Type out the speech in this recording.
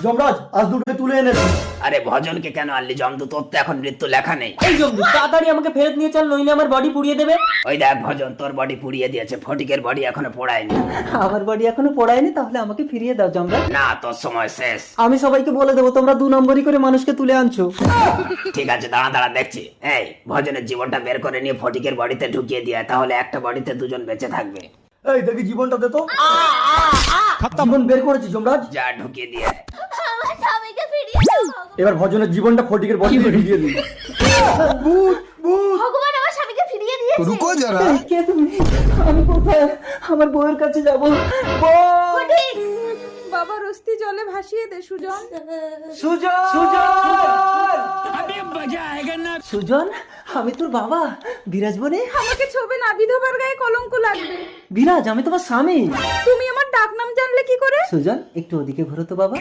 যমরাজ আজ দুটোকে তুলে এনেছি। আরে ভজনকে কেন আনলি জমদূত? তোর তো এখন মৃত্যু লেখা নেই। এই জমদূত তাড়াতাড়ি আমাকে ফেরত নিয়ে চল, নইলে আমার বডি পুড়িয়ে দেবে। ওই দেখ ভজন, তোর বডি পুড়িয়ে দিয়েছে, ফটিকের বডি এখনো পোড়ায়নি। আমার বডি এখনো পড়ায়নি, তাহলে আমাকে ফিরিয়ে দাও যমরাজ। না, তোর সময় শেষ। আমি সবাইকে বলে দেবো তোমরা 2 নম্বরই করে মানুষকে তুলে আনছো। ঠিক আছে, দাঁড়া দাঁড়া দেখছি। এই ভজনের জীবনটা বের করে নিয়ে ফটিকের বডিতে ঢুকিয়ে দিয়ে, তাহলে একটা বডিতে দুজন বেঁচে থাকবে। এই দেখি জীবনটা দে তো। জীবন বের করেছি যমরাজ। যা ঢুকিয়ে দিয়ে। আমার স্বামীকে ফিরিয়ে দাও এবার ভজনের জীবনটা ফটিকের বডি দিয়ে দিই। ভূত ভূত। ভগবান আমার স্বামীকে ফিরিয়ে দিয়েছে। रुको जरा। এই, কে তুমি? আমি কোথায়? আমার বউয়ের কাছে যাবো। ফটিক, বাবার অস্থি জলে ভাসিয়ে দে সুজন। সুজন, সুজন, আমি তোর বাবা বিরাজ বনে। আমাকে ছবে না, বিধবার গায়ে কলঙ্ক লাগবে। বিরাজ, আমি তোমার স্বামী। তুমি আমার ডাক নাম জানলে কি করে? সুজন, একটু ওদিকে ঘোরো তো বাবা।